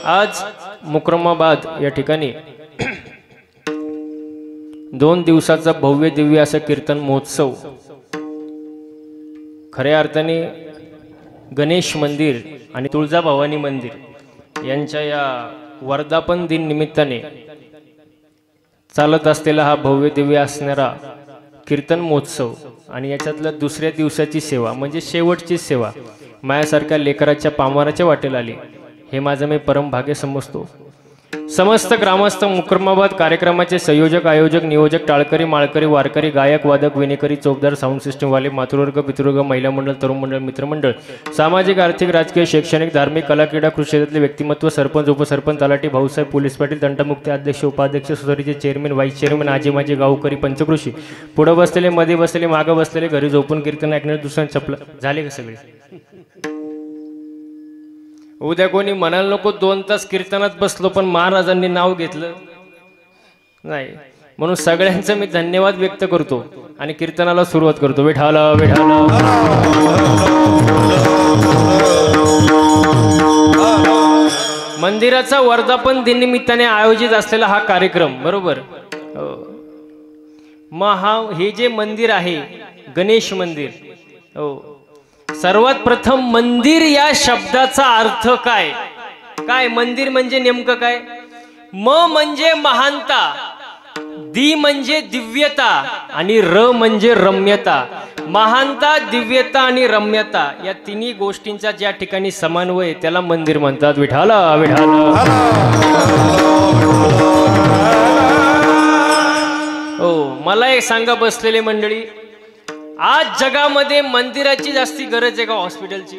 आज मुकरमाबाद या ठिकाणी 2 दिवसाचा भव्य दिव्य असा कीर्तन महोत्सव खऱ्या अर्थाने गणेश मंदिर आणि तुळजाभवानी मंदिर यांच्या या वर्धापन दिन निमित्ताने चालत असलेला हा भव्य दिव्य असणारा कीर्तन महोत्सव आणि याच्यातल्या दुसऱ्या दिवसाची सेवा म्हणजे शेवटची सेवा माझ्यासारख्या लेकराच्या पामराच्या वाटेला आली हे माझं मी परम भाग्य समजतो। समस्त ग्रामस्थ मुकरमाबाद कार्यक्रमाचे संयोजक आयोजक नियोजक टाळकरी माळकरी वारकरी गायक वादक विनेकरी चौकदार साऊंड सिस्टम वाले मातृवर्ग पितृवर्ग महिला मंडळ तरुण मंडळ मित्रमंडळ सामाजिक आर्थिक राजकीय शैक्षणिक धार्मिक कला क्रीडा कृषी क्षेत्रातले व्यक्तिमत्व सरपंच उपसरपंच तलाठी भाऊसाहेब पोलीस पाटील तंटामुक्ती अध्यक्ष उपाध्यक्ष सोसायटीचे चेअरमॅन व्हाईस चेअरमॅन आजी माजी गावकरी पंचकृषी पुढे बसलेले मध्ये बसलेले मागे बसलेले घरी झोपून कीर्तन ऐकणारे दुसऱ्या चपला झाले का सगळे? उद्या कोणी म्हणाल नको 2 तास कीर्तनात बसलो पण महाराजांनी नाव घेतलं नाही म्हणून सगळ्यांचं मी धन्यवाद व्यक्त करतो आणि कीर्तनाला सुरुवात करतो। विठाला विठाला मंदिराचा वर्धापन दिन निमित्ताने आयोजित असलेला हा कार्यक्रम बरोबर मग हे जे मंदिर आहे गणेश मंदिर हो सर्वात प्रथम मंदिर या शब्दाचा अर्थ काय काय मंदिर म्हणजे नेमकं काय? म म्हणजे महानता, दी म्हणजे दिव्यता आणि र म्हणजे रम्यता। महानता दिव्यता आणि रम्यता या तिन्ही गोष्टींचा ज्या ठिकाणी समन्वय त्याला मंदिर म्हणतात। विठाला विठाला हो मला एक सांगा बसलेले मंडळी आज जगामध्ये मंदिराची जास्ती गरज आहे का हॉस्पिटलची?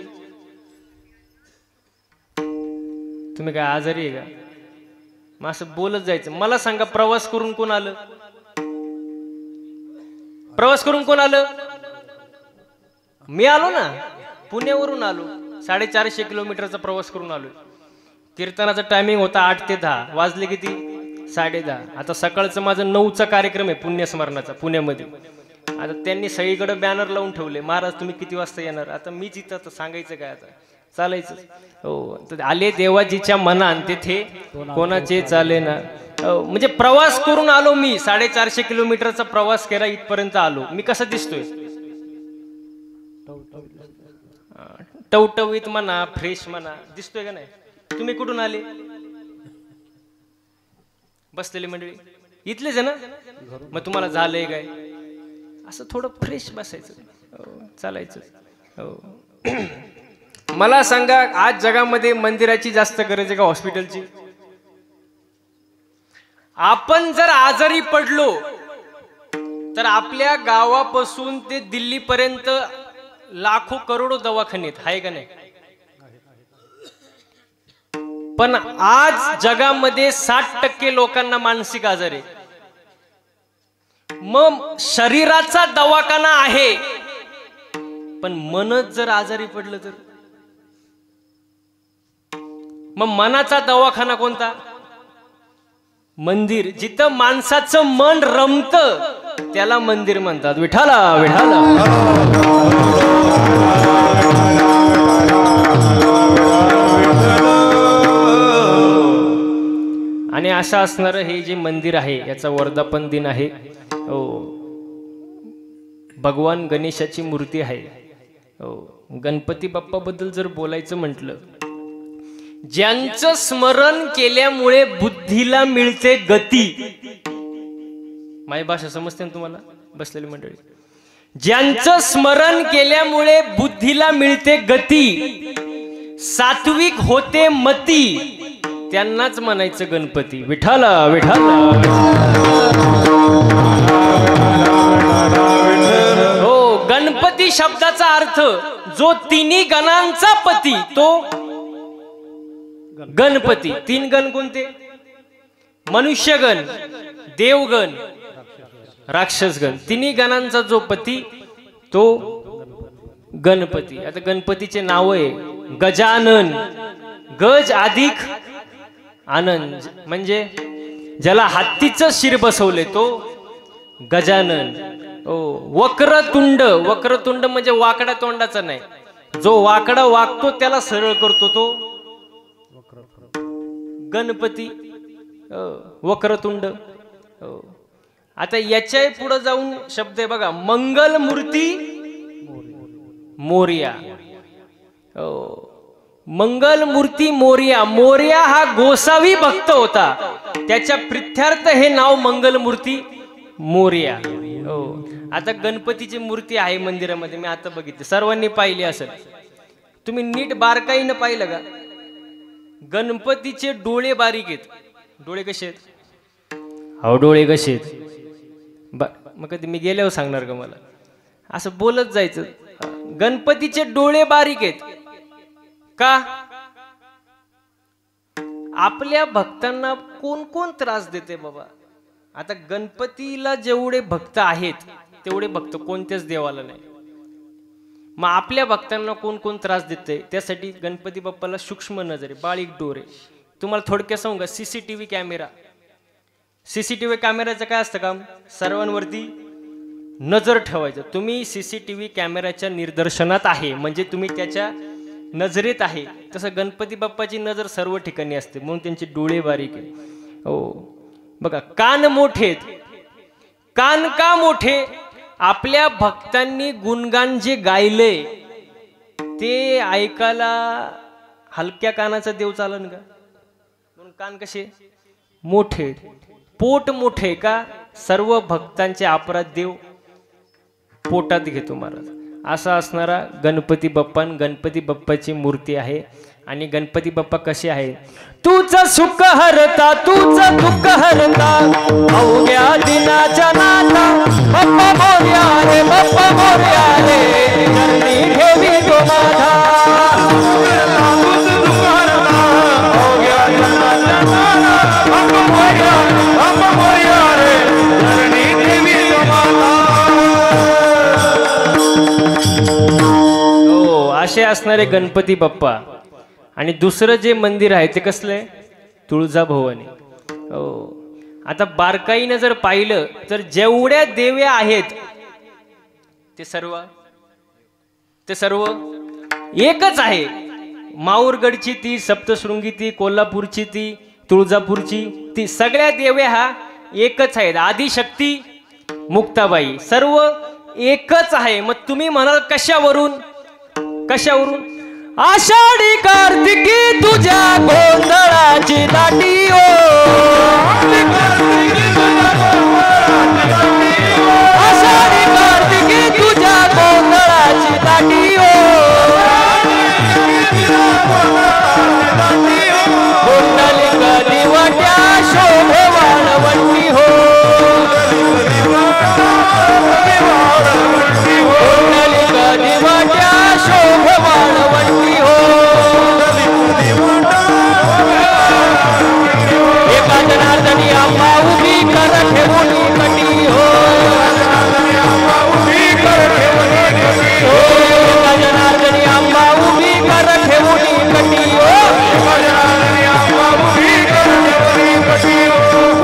तुम्ही काय आजारी आहे का? मग असं बोलत जायचं। मला सांगा प्रवास करून कोण आलं? प्रवास करून कोण आलं? मी आलो ना, पुण्यावरून आलो, 450 किलोमीटरचा प्रवास करून आलो। कीर्तनाचा टायमिंग होता 8 ते 10 वाजले किती? 10:30। आता सकाळचं माझं 9चा कार्यक्रम आहे पुण्यस्मरणाचा पुण्यामध्ये। आता त्यांनी सगळीकडे बॅनर लावून ठेवले महाराज तुम्ही किती वाजता येणार? आता मीच इथं तर सांगायचं काय आता चालायचं हो तर आले देवाजीच्या मनान तेथे कोणाचे चाले ना म्हणजे प्रवास करून आलो मी 450 किलोमीटरचा प्रवास केला इथपर्यंत आलो। मी कसा दिसतोय? टवटवीत म्हणा फ्रेश म्हणा दिसतोय का नाही? तुम्ही कुठून आले? बसलेली मंडळी इथलेच आहे ना? मग तुम्हाला झालंय काय असं थोडं फ्रेश बसायचं चालायचं हो। मला सांगा आज जगामध्ये मंदिराची जास्त गरज आहे का हॉस्पिटलची? आपण जर आजारी पडलो तर आपल्या गावापासून ते दिल्ली पर्यंत लाखो करोडो दवाखाने आहे का नाही? पण आज जगामध्ये 60% लोकांना मानसिक आजार आहे। मग शरीराचा दवाखाना आहे पण मनच जर आजारी पडलं तर मग मनाचा दवाखाना कोणता? मंदिर। जिथं माणसाचं मन रमतं त्याला मंदिर म्हणतात। विठाला विठाला आणि असं असणारं हे जे मंदिर आहे याचा वर्धापन दिन आहे हो। भगवान गणेशाची मूर्ती आहे हो। गणपती बाप्पा बद्दल जर बोलायचं म्हटलं ज्यांचं स्मरण केल्यामुळे बुद्धीला मिळते गती। माझी भाषा समजते ना तुम्हाला बसलेली मंडळी? ज्यांचं स्मरण केल्यामुळे बुद्धीला मिळते गती सात्विक होते मती त्यांनाच म्हणायचं गणपती। विठाला विठाला हो। गणपती शब्दाचा अर्थ जो तिन्ही गणांचा पती तो गणपती। 3 गण कोणते? मनुष्यगण देवगण राक्षसगण। तिन्ही गणांचा जो पती तो गणपती। आता गणपतीचे नाव आहे गजानन। गज अधिक आनंद म्हणजे ज्याला हत्तीचं शिर बसवले तो गजानन हो। वक्रतुंड वक्रतुंड म्हणजे वाकड्या तोंडाचा नाही, जो वाकडा वागतो त्याला सरळ करतो तो गणपती, वक्रतुंड. आता याच्या पुढे जाऊन शब्द आहे बघा, मंगल मूर्ती मोरया. मंगल मूर्ती मोरया. मोरया हा गोसावी भक्त होता, त्याच्या प्रित्यर्थ हे नाव मंगल मूर्ती मोरया. आता गणपतीची मूर्ती आहे मंदिरामध्ये, मी आता बघितली, सर्वांनी पाहिली असेल. तुम्ही नीट बारकाईनं पाहिलं का? गणपतीचे डोळे बारीक आहेत. डोळे कसे आहेत? हो, डोळे कसे आहेत? मग कधी मी गेल्यावर सांगणार का मला? असं बोलत जायचं. गणपतीचे डोळे बारीक आहेत का? आपल्या भक्तांना कोण कोण त्रास देते बाबा? आता गणपतीला जेवढे भक्त आहेत तेवढे भक्त कोणत्याच देवाला नाही. मग आपल्या भक्तांना कोण कोण त्रास देते? त्यासाठी गणपती बाप्पाला सूक्ष्म नजर आहे, बारीक डोळे. तुम्हाला थोडक्यात सांगू का? CCTV camera. सीसीटीव्ही कॅमेराचं काय असतं काम? सर्वांवरती नजर ठेवायचं. तुम्ही सीसीटीव्ही कॅमेराच्या निदर्शनात आहे म्हणजे तुम्ही त्याच्या नजरेत आहे. तसं गणपती बाप्पाची नजर सर्व ठिकाणी असते, म्हणून त्यांचे डोळे बारीक आहे. हो बघा, कान मोठे. कान का मोठे? आपल्या भक्तांनी गुणगान जे गायले ते ऐकायला हलक्या कानाचा देव चालन का? म्हणून कान कसे मोठे. पोट मोठे का? सर्व भक्तांचे अपराध देव पोटात घेतो महाराज. असा असणारा गणपती बाप्पा. गणपती बाप्पाची मूर्ती आहे. आणि गणपती बाप्पा कसे आहे? तुझं सुख हरता, तुझं दुःख हरता, अवघ्या दिनाच्या नाता, बाप्पा मोरया रे, बाप्पा मोरया रे, चरणी ठेवी तो माझा. असे असणारे गणपती बाप्पा. आणि दुसरं जे मंदिर आहे ते कसलं? तुळजाभवानी. आता बारकाईनं जर पाहिलं तर जेवढ्या देव्या आहेत ते सर्व एकच आहे. माहूरगडची ती, सप्तशृंगी ती, कोल्हापूरची ती, तुळजापूरची ती, सगळ्या देव्या हा एकच आहेत. आदिशक्ती, मुक्ताबाई, सर्व एकच आहे. मग तुम्ही म्हणाल कशावरून? आषाढी कार्तिकी तुझ्या गोंधळाची दाटी ओ, आषाढी कार्तिकी तुझ्या गोंधळाची दाटी ओ, कुंडलिका दिवट्या शोभे वाळवंटी हो, कुंडलिका दिवट्या शोभे वाळवंटी हो. एका जनार्दनी आंबा उभी कर ठेवून कटी हो, एका जनार्दनी आंबा उभी कर ठेवून कटी हो.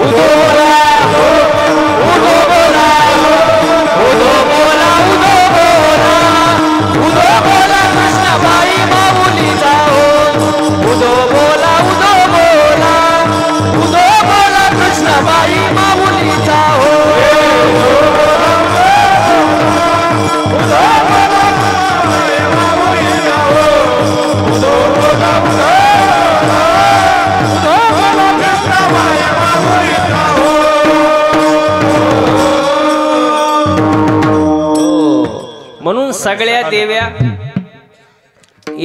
उदो बोला, उदो बोला, उदो बोला, उदो बोला, उदो बोला कृष्णाबाई माऊलीचा हो. उदो बोला, उदो बोला, उदो बोला कृष्णाबाई माऊलीचा हो. म्हणून सगळ्या देव्या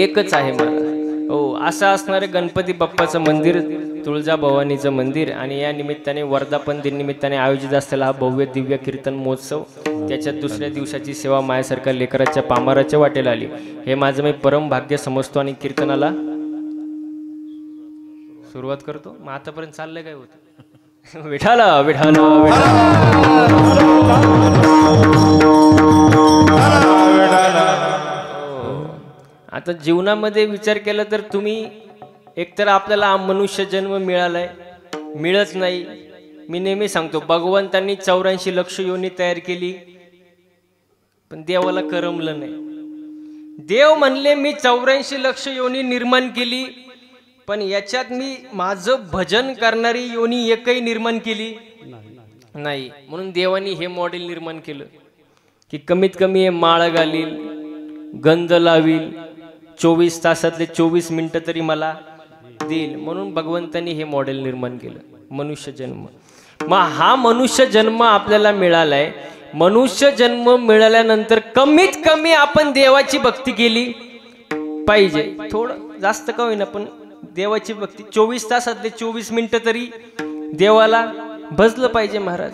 एकच आहे महाराज. हो, असं असणारे गणपती बाप्पाचं मंदिर, तुळजाभवानीचं मंदिर. आणि या निमित्ताने वर्धापन दिन निमित्ताने आयोजित असलेला हा भव्य दिव्य कीर्तन महोत्सव, त्याच्यात दुसऱ्या दिवसाची सेवा माझ्यासारख्या लेकराच्या पामाराच्या वाटेला आली, हे माझं मी परम भाग्य समजतो. आणि कीर्तनाला सुरुवात करतो. मग आतापर्यंत चाललंय काय होतं? विठाला विठाला आता जीवनामध्ये विचार केला तर तुम्ही एकतर आपल्याला मनुष्य जन्म मिळालाय, मिळत नाही. मी नेहमी सांगतो, भगवंतांनी 84 लक्ष योनी तयार केली पण देवाला करमलं नाही. देव म्हणले मी 84 लक्ष योनी निर्माण केली पण याच्यात मी माझं भजन करणारी योनी एकही निर्माण केली नाही, म्हणून देवानी हे मॉडेल निर्माण केलं की कमीत कमी हे माळ घालील, गंध लावील, 24 तासातले 24 मिनिटं तरी मला देईल, म्हणून भगवंतानी हे मॉडेल निर्माण केलं, मनुष्य जन्म. मग हा मनुष्य जन्म आपल्याला मिळालाय. मनुष्य जन्म मिळाल्यानंतर कमीत कमी आपण देवाची भक्ती केली पाहिजे. थोडं जास्त का होईना पण देवाची भक्ती 24 तासातले 24 मिनिटं तरी देवाला भजलं पाहिजे महाराज.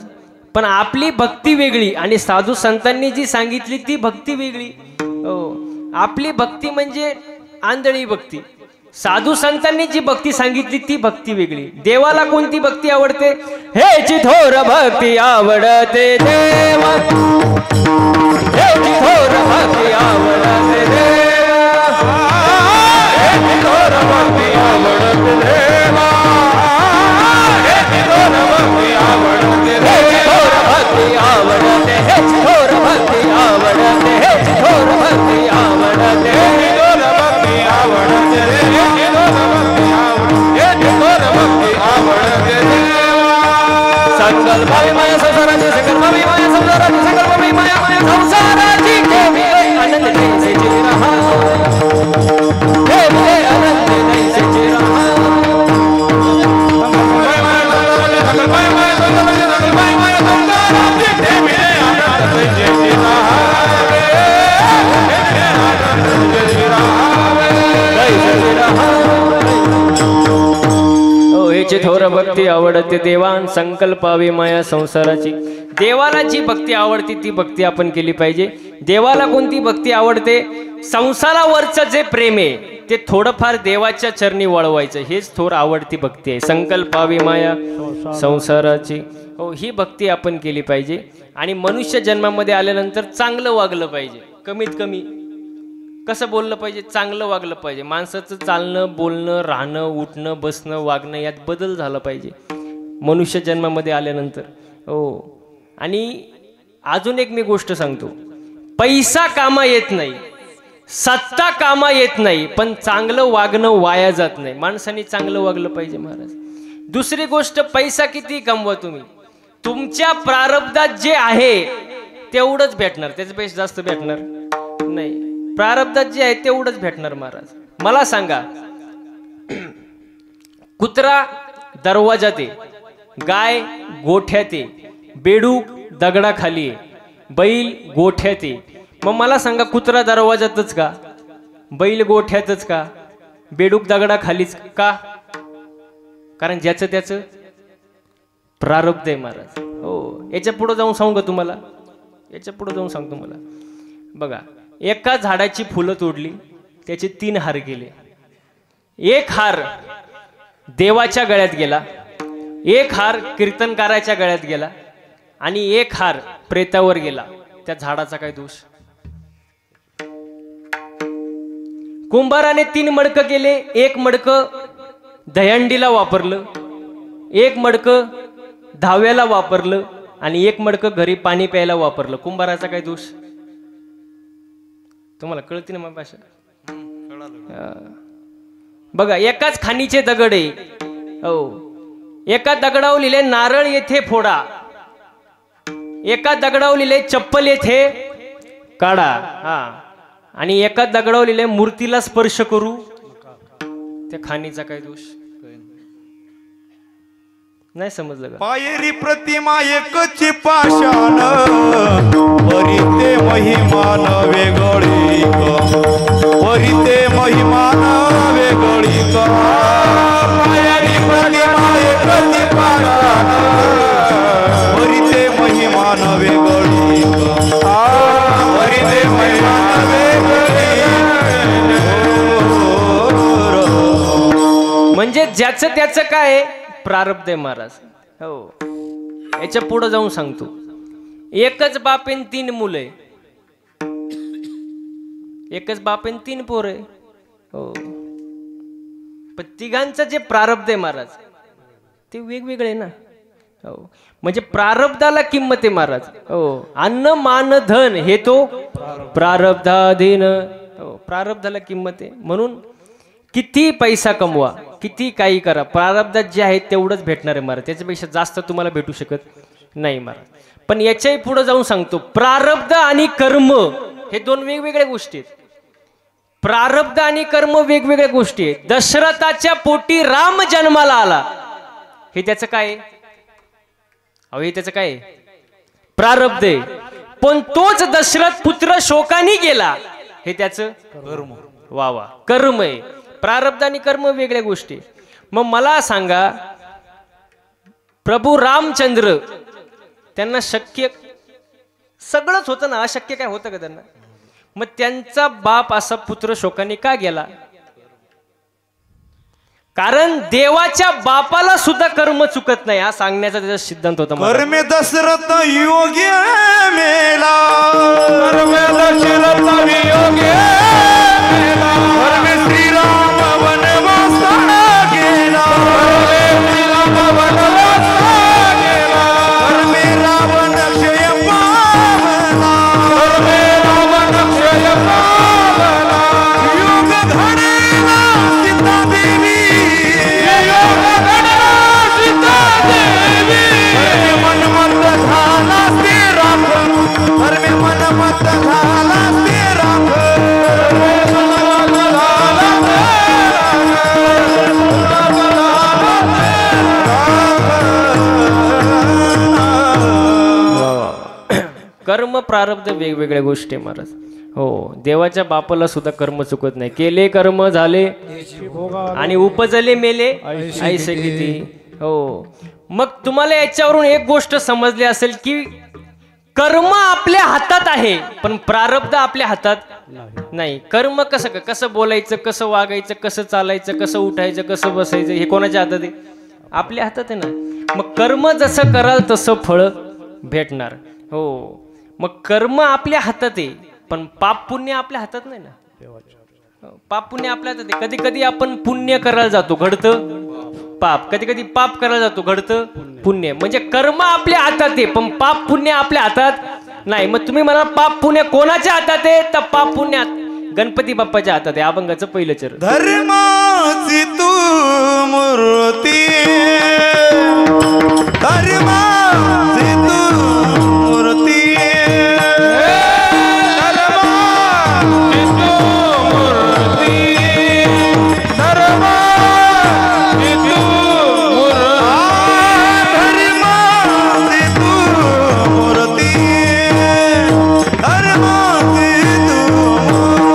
पण आपली भक्ती वेगळी आणि साधू संतांनी जी सांगितली ती भक्ती वेगळी. हो, आपली भक्ती म्हणजे आंधळी भक्ती. साधू संतांनी जी भक्ती सांगितली ती भक्ती वेगळी. देवाला कोणती भक्ती आवडते? हेची थोर भक्ती आवडते देवा, हेची थोर भक्ती आवडते देवा, हेची थोर भक्ती आवडते देवा, हेची थोर भक्ती आवडते, हेची थोर भक्ती आवडते, हेची थोर भक्ती आवडते, हेची थोर भक्ती आवडते, हेची थोर भक्ती आवडते, संकल्प माया संसाराची, संकल्प माया संसाराची, संकल्प माया माया संसाराची, आनंद कैसे रहा, आनंद कैसे रहा, संकल्प माया संसाराची, माया संसाराची, हेची थोर भक्ती आवडते देवान, संकल्पावी माया संसाराची. देवाला जी भक्ती आवडते ती भक्ती आपण केली पाहिजे. देवाला कोणती भक्ती आवडते? संसारावरचं जे प्रेम आहे ते थोडंफार देवाच्या चरणी वळवायचं, हेच थोर आवडती भक्ती आहे. संकल्पावी माया संसाराची, हो, ही भक्ती आपण केली पाहिजे. आणि मनुष्य जन्मामध्ये आल्यानंतर चांगलं वागलं पाहिजे. कमीत कमी कसं बोललं पाहिजे? चांगलं वागलं पाहिजे. माणसाचं चालणं, बोलणं, राहणं, उठणं, बसणं, वागणं यात बदल झाला पाहिजे मनुष्य जन्मामध्ये आल्यानंतर. हो, आणि अजून एक मी गोष्ट सांगतो, पैसा कामा येत नाही, सत्ता कामा येत नाही, पण चांगलं वागणं वाया जात नाही. माणसाने चांगलं वागलं पाहिजे महाराज. दुसरी गोष्ट, पैसा किती कमवा तुम्ही, तुमच्या प्रारब्धात जे आहे तेवढंच भेटणार, त्याच्यापेक्षा जास्त भेटणार नाही. प्रारब्धात जे आहे तेवढंच भेटणार महाराज. मला सांगा, कुत्रा दरवाजात आहे, गाय गोठ्यात आहे, बेडूक दगडाखाली आहे, बैल गोठ्यात आहे. मग मला सांगा, कुत्रा दरवाजातच का, बैल गोठ्यातच का, बेडूक दगडाखालीच का? कारण ज्याचं त्याचं प्रारब्ध आहे महाराज. हो, याच्या पुढे जाऊन सांगू का तुम्हाला? याच्या पुढे जाऊन सांगतो मला. बघा, एका झाडाची फुलं तोडली, त्याचे 3 हार गेले. एक हार देवाच्या गळ्यात गेला, एक हार कीर्तनकाराच्या गळ्यात गेला आणि एक हार प्रेतावर गेला. त्या झाडाचा काय दोष? कुंभाराने 3 मडकं केले. एक मडकं दहीहंडीला वापरलं, एक मडकं धाव्याला वापरलं आणि एक मडकं घरी पाणी प्यायला वापरलं. कुंभाराचा काय दोष? तुम्हाला कळते ना माझी भाषा? बघा, एकाच खाणीचे दगड आहे. हो, एका दगडावर लिहिले नारळ येथे फोडा, एका दगडावर लिहिले चप्पल येथे काढा, हा, आणि एका दगडावर लिहिले मूर्तीला स्पर्श करू. त्या खाणीचा काय दोष? नाही समजलं का? पायरी प्रतिमा एकची पाषाण, वरिते महिमान वेगळी, वरिते महिमान वेगळी. पायरी प्रतिमा एकची पाषाण, वरिते महिमान वेगळी, वरिते महिमान वेगळी. म्हणजे ज्याचं त्याचं काय प्रारब्ध आहे महाराज. हो, याच्या पुढे जाऊन सांगतो. एकच बापेन 3 मुलं, एकच बापेन 3 पोर आहे. हो, पण तिघांचं जे प्रारब्ध आहे महाराज ते वेगवेगळे ना. हो, म्हणजे प्रारब्धाला किंमत आहे महाराज. हो, अन्न मान धन हे तो प्रारब्धाधीन. हो, प्रारब्धाला किंमत आहे. म्हणून किती पैसा कमवा, किती काही करा, प्रारब्धात जे आहे तेवढंच भेटणार आहे महाराज, त्याच्यापेक्षा जास्त तुम्हाला भेटू शकत नाही महाराज. पण याच्याही पुढे जाऊन सांगतो, प्रारब्ध आणि कर्म हे दोन वेगवेगळ्या गोष्टी आहेत. प्रारब्ध आणि कर्म वेगवेगळ्या गोष्टी आहेत. दशरथाच्या पोटी राम जन्माला आला, हे त्याचं काय आहे? अहो हे त्याचं काय आहे? प्रारब्ध आहे. पण तोच दशरथ पुत्र शोकाने गेला, हे त्याचं कर्म. वा वा, कर्म आहे. प्रारब्ध आणि कर्म वेगळ्या गोष्टी. मग मला सांगा, प्रभू रामचंद्र त्यांना शक्य सगळंच होतं ना, अशक्य काय होतं का त्यांना? मग त्यांचा बाप असा पुत्र शोकाने का गेला? कारण देवाच्या बापाला सुद्धा कर्म चुकत नाही, हा सांगण्याचा त्याचा सिद्धांत होता. कर्मे दशरथ योगी मेला, कर्मे दशरथ योगी मेला, कर्मे श्रीराम वनवास गेला, कर्मे श्रीराम वनवास गेला, कर्मे रावण क्षय पावला, कर्मे रावण क्षय पावला, योग घडेला सीता देवी, योग घडेला सीता देवी, कर्मे मनमत झाला ते राम, कर्मे मनमत झाला ते राम, कर्म प्रारब्ध वेगवेगळ्या गोष्टी महाराज. हो, देवाच्या बापाला सुद्धा कर्म चुकत नाही. केले कर्म झाले आणि उपजले मेले ऐसे किती. हो, मग तुम्हाला याच्यावरून एक गोष्ट समजली असेल की कर्म आपल्या हातात आहे, पण प्रारब्ध आपल्या हातात नाही. कर्म कसं बोलायचं, कसं वागायचं, कसं चालायचं, कसं उठायचं, कसं बसायचं, हे कोणाच्या हातात आहे? आपल्या हातात आहे ना. मग कर्म जसं कराल तसं फळ भेटणार. हो, मग कर्म आपल्या हातात आहे, पण पाप पुण्य आपल्या हातात नाही ना. पाप पुण्य आपल्या हातात आहे. कधी कधी आपण पुण्य करायला जातो, घडतं पाप. कधी कधी पाप करायला जातो, घडतं पुण्य. म्हणजे कर्म आपल्या हातात आहे, पण पाप पुण्य आपल्या हातात नाही. मग तुम्ही म्हणा पाप पुण्य कोणाच्या हातात आहे? तर पाप पुण्य गणपती बाप्पाच्या हातात आहे. अभंगाचं पहिलं चरण. धर्माची तू मूर्ती, धर्माची तू मूर्ती, धर्माची तू मूर्ती, धर्माची तू मूर्ती, धर्माची तू मूर्ती, धर्माची तू मूर्ती,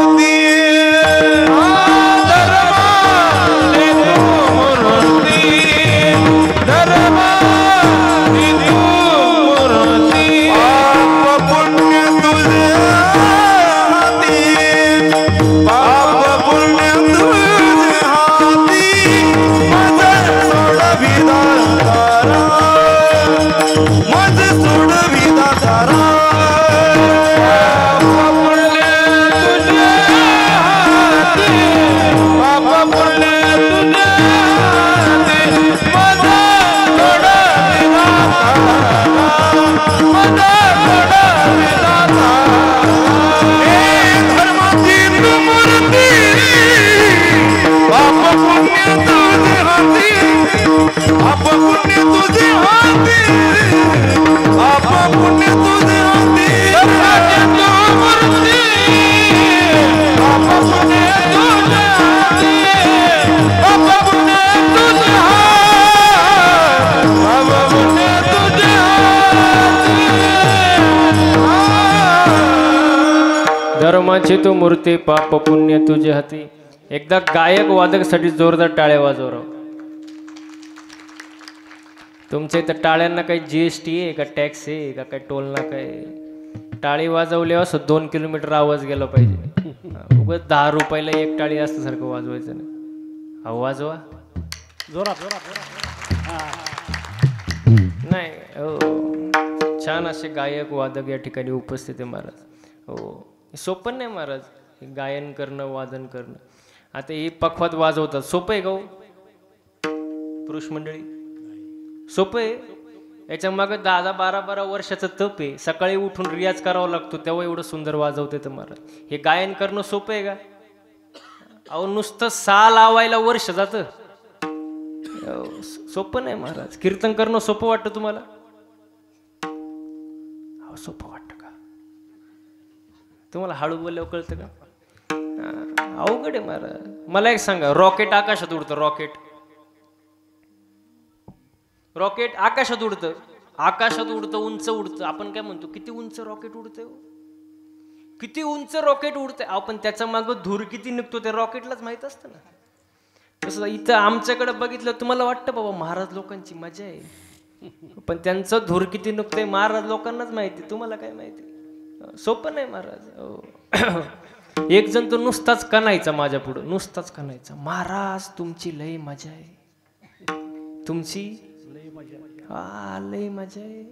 धर्माची तू मूर्ती, धर्माची तू मूर्ती. पाप पुण्य तुझे हाती, पाप पुण्य तुझे हाती, माझे सोडवी दातारा, माझे सोडवी दातारा. पाप पुण्य तुझे हाती, पाप पुण्य तुझे हाती, माझे सोडवी दातारा, माझे सोडवी दातारा. हे धर्माची तू मूर्ती, पाप पुण्य तुझे हाती, पाप पुण्य तुझे हाती, पाप पुण्य तुझे हाती, धर्माची तू मूर्ती, पाप पुण्य तुझे हाती, पाप पुण्य तुझे हाती, पाप पुण्य तुझे हाती. धर्माची तू मूर्ती, पाप पुण्य तुझे हाती. एकदा गायक वादक साठी जोरदार टाळ्या वाजवा. तुमच्या इथं टाळ्यांना काही GST आहे का, टॅक्स आहे का, काही टोल नाका आहे? टाळी वाजवल्यावर असं 2 किलोमीटर आवाज गेला पाहिजे. उगाच 10 रुपयाला एक टाळी असल्यासारखं वाजवायचं नाही. अहो वाजवा जोरात जोरात नाही. हो, छान असे गायक वादक या ठिकाणी उपस्थित आहे महाराज. हो, सोपं नाही महाराज हे गायन करणं, वादन करणं. आता ही पखवात वाजवतात, सोपं आहे का हो पुरुष मंडळी? सोपं आहे? याच्या मागे 10-12 वर्षाचं तप आहे. सकाळी उठून रियाज करावा लागतो, तेव्हा एवढं सुंदर वाजवते तर महाराज. हे गायन करणं सोपं आहे का? अहो नुसतं सा लावायला वर्ष जातं. सोपं नाही महाराज. कीर्तन करणं सोपं वाटतं तुम्हाला? सोपं वाटतं का तुम्हाला? हळू बोलल्यावर कळतं का? अवघड आहे महाराज. मला एक सांगा, रॉकेट आकाशात उडतं. रॉकेट आकाशात उडतं. उंच उडतं. आपण काय म्हणतो, किती उंच रॉकेट उडतंय, किती उंच रॉकेट उडतंय. आपण त्याच्या मागं धूर किती निघतो ते रॉकेटलाच माहित असतं ना. तसं इथं आमच्याकडे बघितलं तुम्हाला वाटतं बाबा महाराज लोकांची मजा आहे, पण त्यांचं धूर किती निघतंय महाराज लोकांनाच माहिती. तुम्हाला काय माहिती? सोपं नाही महाराज. एक जण तो नुसताच कणायचा माझ्या पुढं, नुसताच कणायचा, महाराज तुमची लय मजा आहे, तुमची लय मजा आहे,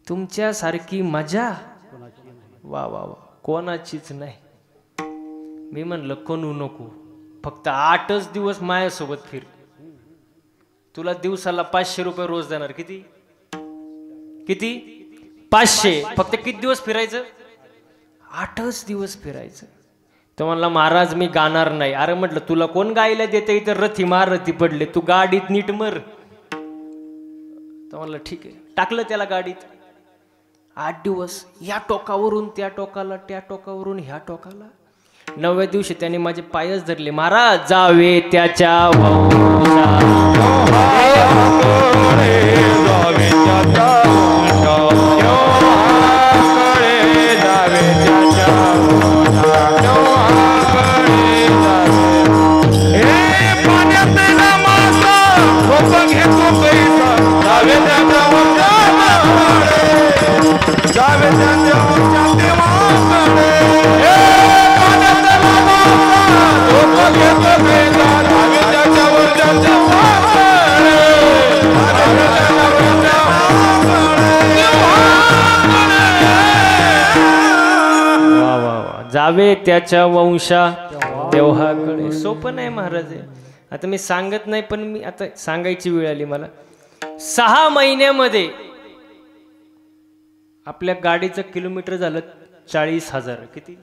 तुमच्यासारखी मजा वा वा वा कोणाचीच नाही. मी म्हणलं कोणू नको, फक्त 8च दिवस माझ्यासोबत फिर. तुला दिवसाला 500 रुपये रोज देणार. किती 500. फक्त किती दिवस फिरायचं? 8च दिवस फिरायचं. तो म्हणला महाराज मी गाणार नाही. अरे म्हटलं तुला कोण गायला देते, इथं रथी पडले, तू गाडीत नीट मर. तो म्हणलं ठीक आहे. टाकलं त्याला गाडीत. 8 दिवस या टोकावरून त्या टोकाला, त्या टोकावरून ह्या टोकाला. 9व्या दिवशी त्याने माझे पायच धरले. महाराज जावे त्याच्या जावे त्याच्या वंशा देवहाकडे. सोपं नाही महाराज. आता मी सांगत नाही, पण मी आता सांगायची वेळ आली मला. 6 महिन्यामध्ये आपल्या गाडीचं किलोमीटर झालं 40,000. किती?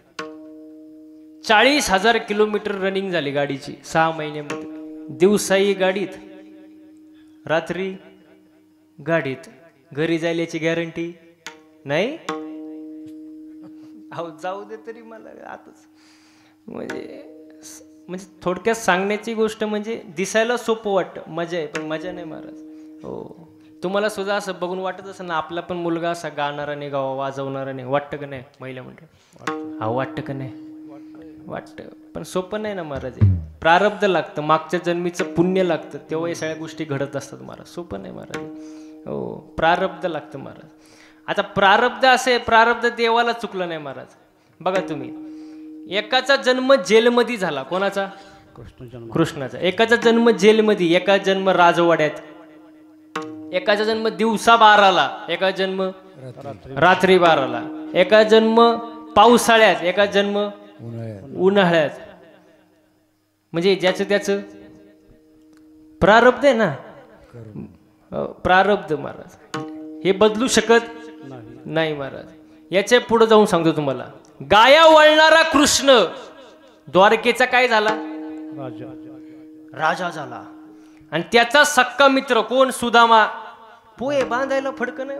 40,000 किलोमीटर रनिंग झाली गाडीची 6 महिन्यामध्ये. दिवसाही गाडीत, रात्री गाडीत. घरी जायल्याची गॅरंटी नाही. अहो जाऊ दे तरी मला आताच. म्हणजे थोडक्यात सांगण्याची गोष्ट म्हणजे दिसायला सोपं वाटतं, मजा आहे, पण मजा नाही महाराज. हो तुम्हाला सुद्धा असं बघून वाटत असं ना, आपला पण मुलगा असा गाणारा नाही, गावा वाजवणारा नाही, वाटतं का नाही? महिला म्हणते अहो वाटतं का नाही? वाटतं, पण सोपं नाही ना महाराज. प्रारब्ध लागतं, मागच्या जन्मीचं पुण्य लागतं, तेव्हा या सगळ्या गोष्टी घडत असतात महाराज. सोपं नाही महाराज. हो प्रारब्ध लागतं महाराज. आता प्रारब्ध असे, प्रारब्ध देवाला चुकलं नाही महाराज. बघा तुम्ही, एकाचा जन्म जेलमध्ये झाला. कोणाचा? कृष्णाचा. एकाचा जन्म जेलमध्ये, एका जन्म राजवाड्यात, एकाचा जन्म दिवसा 12ला, एका जन्म रात्री 12ला, एका जन्म पावसाळ्यात, एका जन्म उन्हाळ्यात. म्हणजे ज्याचं त्याचं प्रारब्ध आहे ना. प्रारब्ध महाराज हे बदलू शकत नाही महाराज. याच्या पुढे जाऊन सांगतो तुम्हाला. गाया वळणारा कृष्ण द्वारकेचा काय झाला? राजा झाला. आणि त्याचा सक्का मित्र कोण? सुदामा. पोहे बांधायला फडकं नाही.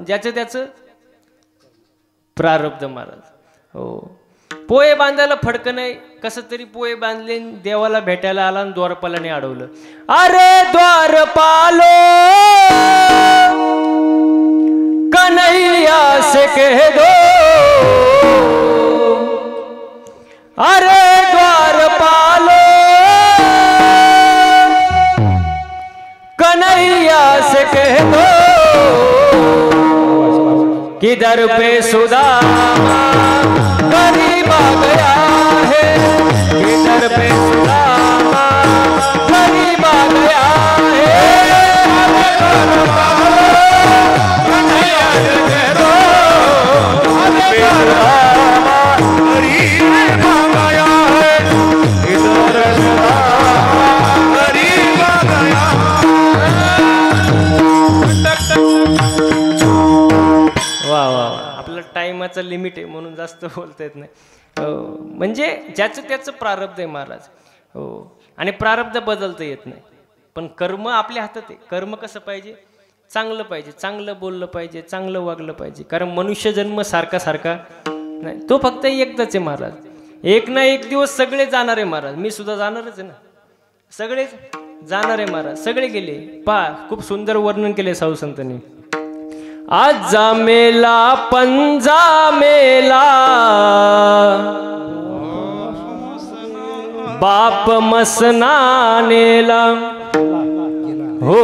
ज्याचं त्याचं प्रारब्ध महाराज. हो पोहे बांधायला फडकं नाही. कसं तरी पोहे बांधले, देवाला भेटायला आला आणि द्वारपालाने अडवलं. अरे द्वारपालो कन्हैया से कह दो, अरे द्वारपालो कन्हैया से कह दो कि दर पे सुदामा गरीब आ गया है, कि दर पे सुदामा गरीब आ गया है। कन्हैया से कह दो दर पे सुदामा गरीब आ गया है, कि दर पे सुदामा गरीब आ गया। वा वा, आपलं टाइमाचं लिमिट आहे म्हणून जास्त बोलता येत नाही. म्हणजे ज्याचं त्याचं प्रारब्ध आहे महाराज. हो आणि प्रारब्ध बदलता येत नाही, पण कर्म आपल्या हातात आहे. कर्म कसं पाहिजे? चांगलं पाहिजे, चांगलं बोललं पाहिजे, चांगलं वागलं पाहिजे. कारण मनुष्य जन्म सारखा सारखा नाही, तो फक्त एकदाच आहे महाराज. एक ना एक दिवस सगळे जाणार आहे महाराज. मी सुद्धा जाणारच आहे ना, सगळेच जाणार आहे महाराज. सगळे गेले. पहा, खूप सुंदर वर्णन केले साधू संतांनी. आज जा मेला पंजा मेला, बाप मसना नेला हो.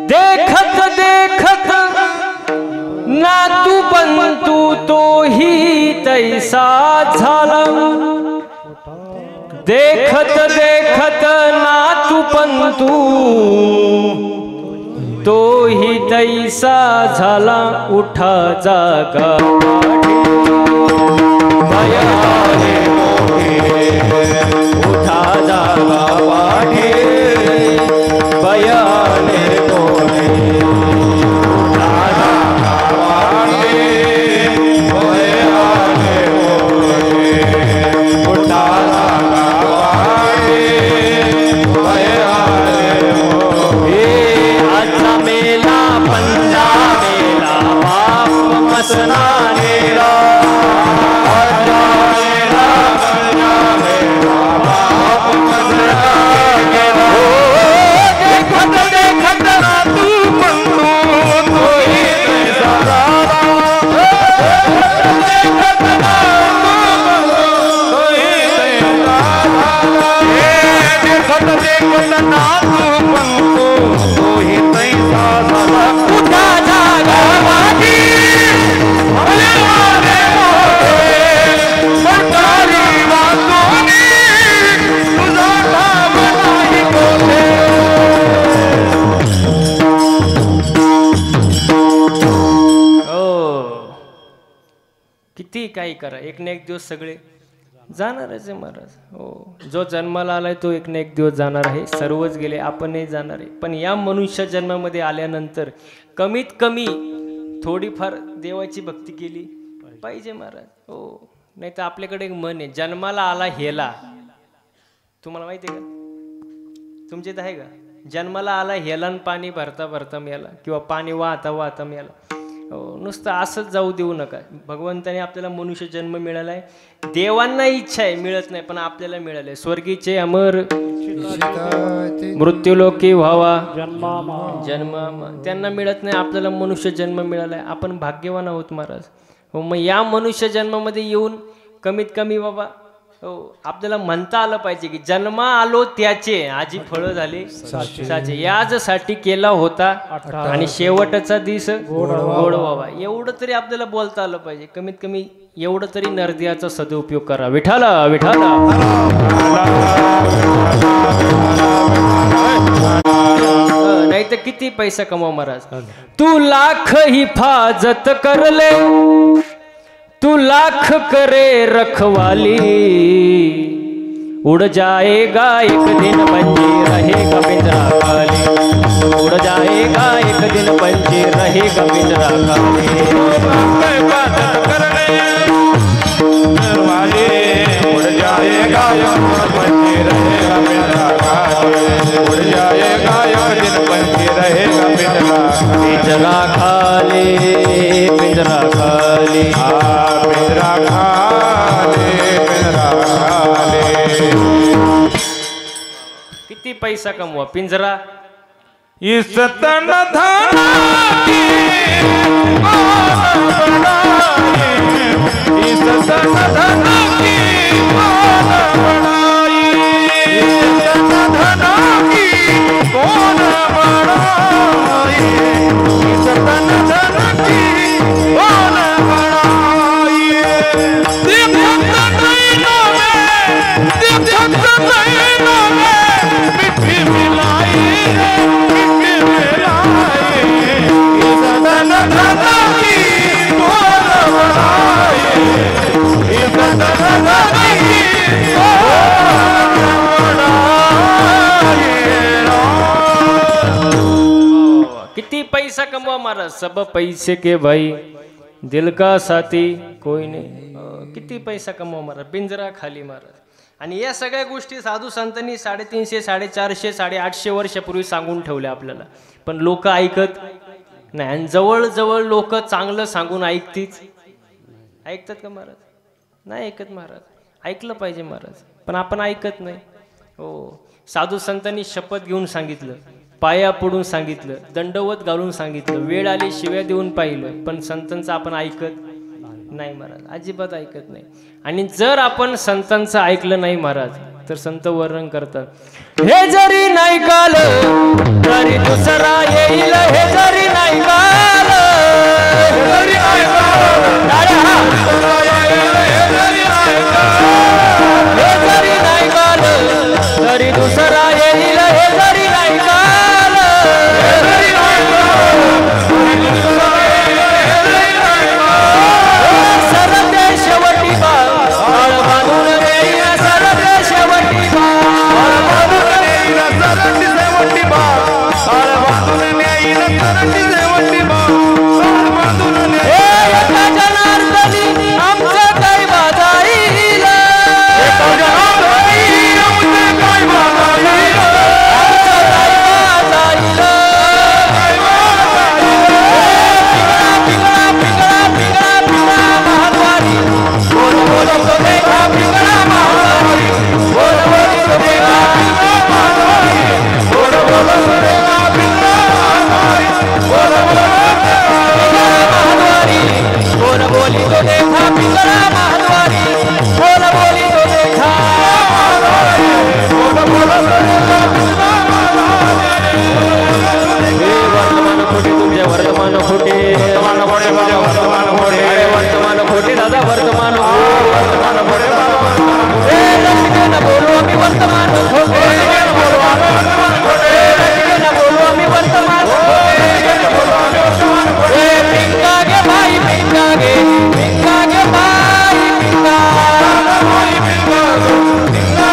देखत देखत नातू बंतू तोही तैसा झाला. देखत देखत नातू पंतू तोही तैसा झाला. उठा जागा भयाने मोठे, उठा जागा वाढे भयाने मोठे, उठा जागा वाढे भयाने मोठे, उठा जागा वाढे भयाने मोठे. आजचा मेला पंजा मेला, बाप मसना नेला. किती काही करा, एक ना एक दिवस सगळे जाणारच आहे महाराज. हो, जो जन्माला आलाय तो एक ना एक दिवस जाणार आहे. सर्वच गेले, आपणही जाणार आहे. पण या मनुष्य जन्मामध्ये आल्यानंतर कमीत कमी थोडीफार देवाची भक्ती केली पाहिजे महाराज. हो, नाही तर आपल्याकडे एक मन आहे, जन्माला आला हेला. तुम्हाला माहिती आहे का? तुमच्या इथं आहे का? जन्माला आला हेला आणि पाणी भरता भरता मेला, किंवा पाणी वाहता वाहता मेला. हो, नुसतं असंच जाऊ देऊ नका. भगवंताने आपल्याला मनुष्य जन्म मिळालाय. देवांना इच्छा आहे, मिळत नाही, पण आपल्याला मिळालंय. स्वर्गीचे अमर मृत्यूलोकी व्हावा जन्म, त्यांना मिळत नाही, आपल्याला मनुष्य जन्म मिळालाय. आपण भाग्यवान आहोत महाराज. हो, मग या मनुष्य जन्मामध्ये येऊन कमीत कमी बाबा हो आपल्याला म्हणता आलं पाहिजे की जन्मा आलो त्याचे आजी फळं झाले साचे, याजसाठी केला होता आणि शेवटचा दिस गोड व्हावा. एवढं तरी आपल्याला बोलता आलं पाहिजे. कमीत कमी एवढं तरी नरदेवाचा सदुपयोग करा. विठाला विठाला. नाही तर किती पैसा कमाव महाराज. तू लाख हिफाजत करले, तू लाख करे रखवाली, उड़ जाएगा एक दिन पंछी रहेगा पिंजरा खाली, उड़ जाएगा एक दिन पंछी रहेगा पिंजरा खाली. उड़ जाएगा पंछी रहेगा पिंजरा खाली, उड़ जाएगा एक दिन पंछी रहेगा पिंजरा खाली, पिंजरा खाली पिंजरा खाली. पिंजरा खाली. किती पैसा कमवा पिंजरा. इस तन धन की इस तन धन की इस तन धन की कौन बढ़ाई, इस तन धन की कौन बढ़ाई. देखत नैनों में, देखत नैनों में मिट्टी मिलाई है, मिट्टी मिलाई. इस तन धन की कौन बढ़ाई, इस तन धन की किती पैसा कमवा महाराज. सब पैसे के भाई दिल का साथी कोई नहीं. किती पैसा कमवा महाराज. पिंजरा खाली महाराज. आणि या सगळ्या गोष्टी साधू संतांनी 350, 450, 850 वर्षापूर्वी सांगून ठेवल्या आपल्याला, पण लोक ऐकत नाही. आणि जवळजवळ लोक चांगलं सांगून ऐकतात का महाराज? नाही ऐकत महाराज. ऐकलं पाहिजे महाराज, पण आपण ऐकत नाही. हो, साधू संतांनी शपथ घेऊन सांगितलं, पाया पडून सांगितलं, दंडवत घालून सांगितलं, वेळ आली शिव्या देऊन पाहिलं, पण संतांचं आपण ऐकत नाही महाराज, अजिबात ऐकत नाही. आणि जर आपण संतांचं ऐकलं नाही महाराज, तर संत वर्णन करतात, हे जरी नाही कालं तरी दुसरा येईल, हे जरी नाही कालं तरी नाही कालं, हे जरी नाही कालं तरी दुसरा येईल, हे जरी नाही कालं सरते शेवटी बाळ बांधून देईल, सरते शेवटी बाळ बांधून देईल, सरते शेवटी बाळ बांधून देईल, सरते शेवटी बाळ बांधून देईल. एका जनार्दनी आमचं काय बाजाईल, एका जनार्दनी आमचं काय बाजाईल, आमचं काय बाजाईल, काय बाजाईल. पिंगळा पिंगळा पिंगळा पिंगळा महाद्वारी, बोल बोल तो देखा पिंगळा महाद्वारी, बोल बोल तो देखा पिंगळा महाद्वारी, बोल बोल तो देखा पिंगळा महाद्वारी, बोल बोल तो देखा पिंगळा महाद्वारी, बोल बोली तो देखा महाद्वारी, बोल बोल तो देखा पिंगळा महाद्वारी. हे वर्तमान खोटे तुमचे वर्तमान खोटे, वर्तमान खोटे माझे वर्तमान खोटे, अरे वर्तमान खोटे दादा वर्तमान वर्तमान खोटे, हे रसिकेन बोलू आम्ही वर्तमान खोटे, बोलू आम्ही वर्तमान खोटे, रसिकेन बोलू आम्ही वर्तमान खोटे, बोलू आम्ही वर्तमान खोटे. हे पिंगा गे भाई पिंगा गे, पिंगा गे भाई पिंगा, पिंगा गे भाई पिंगा, पिंगा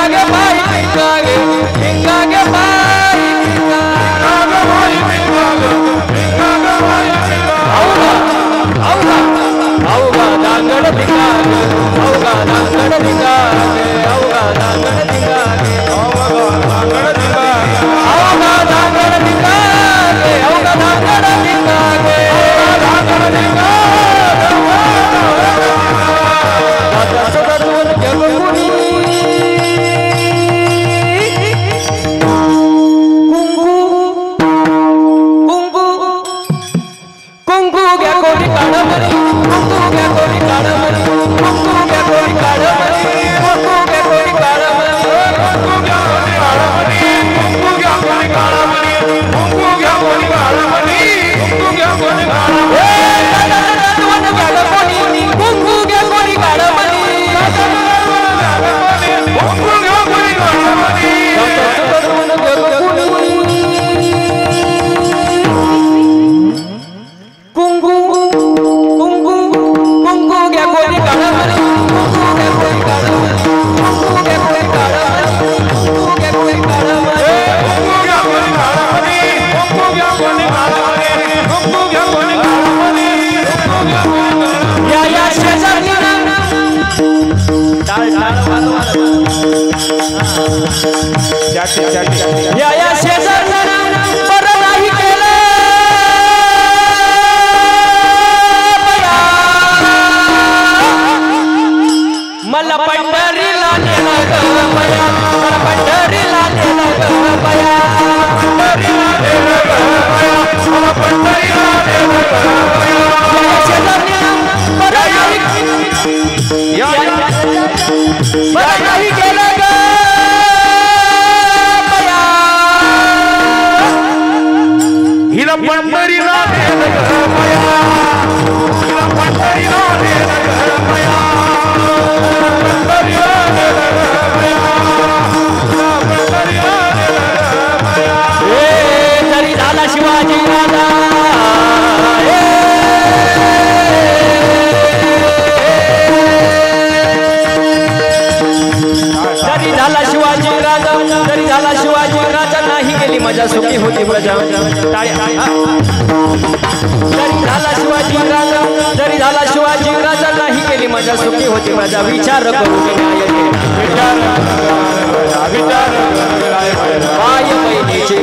गे भाई पिंगा गे, पिंगा गे भाई पिंगा, पिंगा गे भाई पिंगा गे, पिंगा गे भाई पिंगा. औगा औगा दांगड पिंगा गे, औगा दांगड पिंगा गे, औगा दांगड पिंगा गे, औगा दांगड पिंगा गे, औगा दांगड पिंगा गे, औगा दांगड पिंगा गे, औगा दांगड पिंगा गे. दादा सदरून जगुनी कुंकू घ्या कोणी काढमरी, कुंकू घ्या कोणी काढमरी, कुंकू घ्या कोणी काढमरी, कुंकू घ्या कोणी काढमरी, कुंकू घ्या कोणी काढमरी, कुंकू घ्या कोणी काढमरी, कुंकू घ्या कोणी काढमरी, कुंकू घ्या कोणी काढमरी. कुंकू घ्या कोणी काढमरी, कुंकू घ्या कोणी काढमरी. कुंकू कुंकू कुंकू घ्या कोणी काढमरी, कुंकू घ्या कोणी काढमरी, कुंकू घ्या कोणी काढमरी, कुंकू घ्या कोणी काढमरी, कुंकू घ्या कोणी काढमरी, कुंकू घ्या कोणी काढमरी, कुंकू घ्या कोणी काढमरी, कुंकू घ्या कोणी काढमरी. या शेजारी टाळ टाळ या शेजारी बरं नाही केलं मला पंढरीला नेलं ग बया, मला पंढरीला नेलं ग बया, पंढरीला नेलं ग बया, मला पंढरीला नेलं ग बया. बरं नाही केलं ग बया, हिला पंढरीला नेलं ग बया, हिला पंढरीला नेलं ग बया. तरी झाला शिवाजी राजा, तरी झाला शिवाजी राजा, तरी झाला शिवाजी राजा, नाही गेली मजा सुखी होती प्रजा. तरी झाला शिवाजी राजा, तरी झाला शिवाजी राजा, नाही गेली माझ्या सुखी होती माझा विचार करून माय बहिणीचे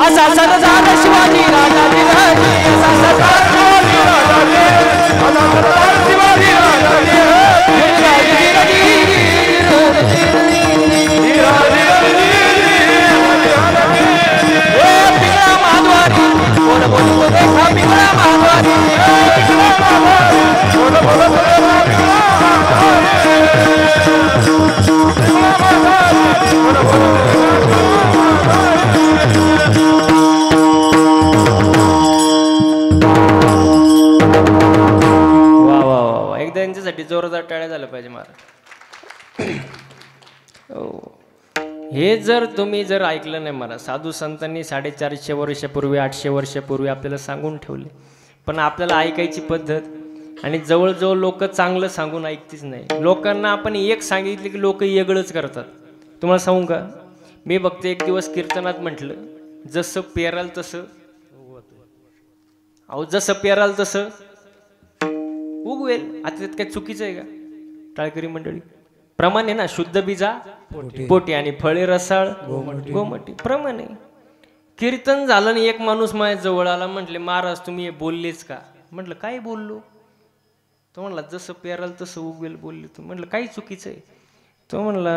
असा सण झाला शिवाजी राजाजी असा त्यांच्यासाठी जोरदार टाळ्या झालं पाहिजे मला. हे जर तुम्ही जर ऐकलं नाही मला, साधू संतांनी 450 वर्षापूर्वी 800 वर्षापूर्वी आपल्याला सांगून ठेवले, पण आपल्याला ऐकायची पद्धत आणि जवळजवळ लोक चांगलं सांगून ऐकतीच नाही. लोकांना आपण एक सांगितले की लोक वेगळंच करतात. तुम्हाला सांगू का, मी बघते एक दिवस कीर्तनात म्हटलं जसं पेराल तसं, अहो जसं पेराल तसं उगवेल. आता त्यात काय चुकीचं आहे का? टाळकरी मंडळी प्रमाण आहे ना, शुद्ध बीजा पोटी आणि फळे रसाळ गोमटी प्रमाण आहे. कीर्तन झालं आणि एक माणूस माझ्या जवळ आला, म्हटले महाराज तुम्ही हे बोललेच का? म्हटलं काय बोललो? तो म्हणला जसं पेराल तसं उगवेल बोलले तू. म्हटलं काही चुकीचं आहे? तो म्हणला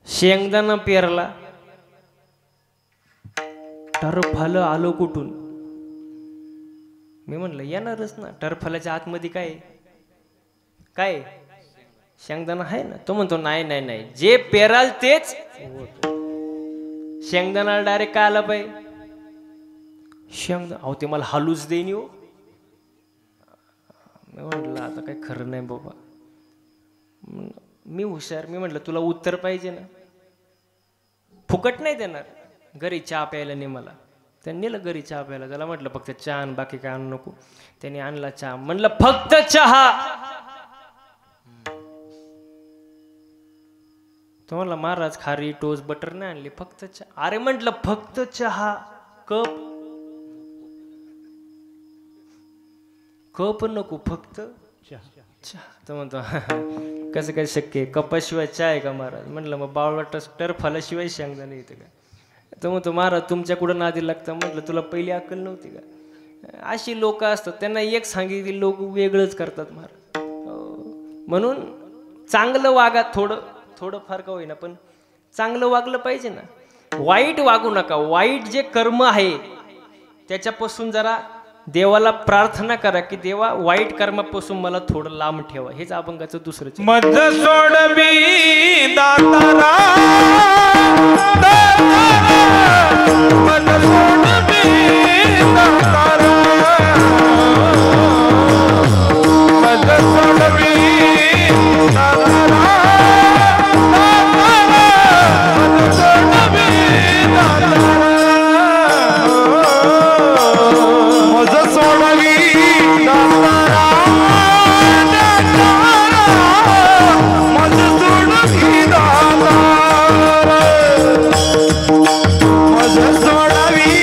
शेंगदाणा पेरला टरफल आलो कुठून? मी म्हणलं येणारच ना, टरफलाच्या आतमध्ये काय काय शेंगदाणा आहे ना. तो म्हणतो नाही नाही नाही, जे पेराल तेच शेंगदाणा डायरेक्ट काय आला पाहिजे शेंगदाणा. अहो ते मला हालूच देईन हो. मी म्हटलं आता काय खरं नाही बाबा. मी हुशार, मी म्हटलं तुला उत्तर पाहिजे ना, फुकट नाही देणार. घरी चहा प्यायला नाही मला. त्यांनी नेलं घरी चहा प्यायला. त्याला म्हटलं फक्त चहा आण, बाकी काय आणू नको. त्यांनी आणला चहा. म्हणलं फक्त चहा. तो म्हणला महाराज खारी टोस्ट बटर नाही आणली, फक्त चहा. अरे म्हटलं फक्त चहा, कप कप नको, फक्त चहा. तो म्हणतो कसं काय शक्य आहे, कपाशिवाय चहा आहे का महाराज? म्हटलं मग बावळट टरफलाशिवाय शेंगदाणे येते का? तर म्हणतो महाराज तुमच्या कुठं नादी लागतं? म्हटलं तुला पहिली अक्कल नव्हती का? अशी लोक असतात, त्यांना एक सांगितली लोक वेगळंच करतात महाराज. म्हणून चांगलं वागा, थोडं थोडं फार का होईना पण चांगलं वागलं पाहिजे ना. वाईट वागू नका. वाईट जे कर्म आहे त्याच्यापासून जरा देवाला प्रार्थना करा की देवा वाईट कर्मापासून मला थोडं लांब ठेवा. हेच अभंगाचं दुसरं. मज सोडवी दातारा मज सोडवी दातारा मज सोडवी दातारा मज सोडवी दातारा मज सोडवी दातारा मज सोडवी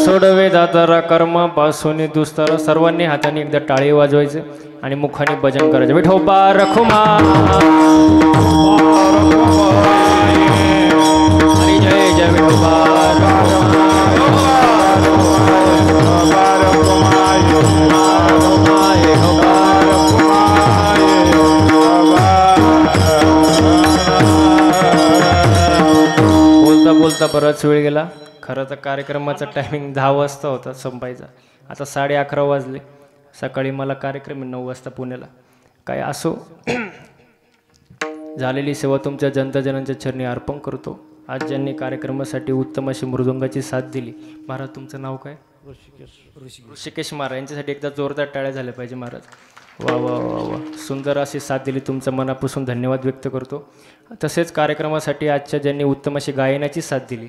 सोडवे दातारा कर्मापासून दुस्तारा. सर्वांनी हाताने एकदा टाळी वाजवायचे आणि मुखाने भजन करायचं. विठोबा रखुमा हरी जय जय विठोबा बोलता बोलता बराच वेळ गेला. खरं तर कार्यक्रमाचा टायमिंग 10 वाजता होता संपायचा. आता 11:30 वाजले. सकाळी मला कार्यक्रम आहे 9 वाजता पुण्याला. काय असो, झालेली सेवा तुमच्या जनताजनांच्या चरणी अर्पण करतो. आज ज्यांनी कार्यक्रमासाठी उत्तम अशी मृदुंगाची साथ दिली, महाराज तुमचं नाव काय? ऋषिकेश महाराज. यांच्यासाठी एकदा जोरदार टाळ्या झाल्या पाहिजे महाराज. वा वा वा वा, सुंदर अशी साथ दिली. तुमचं मनापासून धन्यवाद व्यक्त करतो. तसेच कार्यक्रमासाठी आजच्या ज्यांनी उत्तम अशी गायनाची साथ दिली,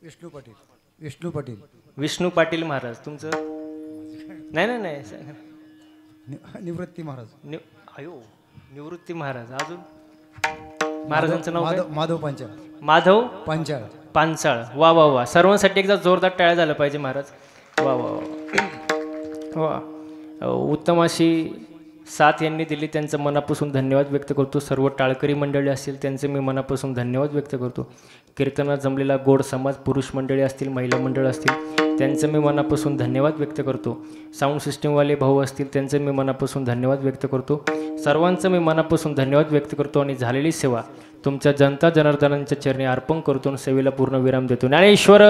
विष्णू पाटील. विष्णू पाटील. विष्णू पाटील महाराज. तुमचं नाही नाही नाही निवृत्ती महाराज. निवृत्ती महाराज. अजून महाराजांचं नाव काय? माधव पांचाळ. माधव पांचाळ. पानसाळ. वा वा वा, सर्वांसाठी एकदा जोरदार टाळ्या झालं पाहिजे महाराज. वा वा वा वा, उत्तम अशी साथ यांनी दिली. त्यांचं मनापासून धन्यवाद व्यक्त करतो. सर्व टाळकरी मंडळी असतील त्यांचे मी मनापासून धन्यवाद व्यक्त करतो. कीर्तनात जमलेला गोड समाज, पुरुष मंडळी असतील, महिला मंडळ असतील, त्यांचं मी मनापासून धन्यवाद व्यक्त करतो. साऊंड सिस्टीमवाले भाऊ असतील त्यांचे मी मनापासून धन्यवाद व्यक्त करतो. सर्वांचं मी मनापासून धन्यवाद व्यक्त करतो. आणि झालेली सेवा तुमच्या जनता जनार्दनांच्या चरणी अर्पण करतो. सेवेला पूर्ण विराम देतो. ज्ञानेश्वर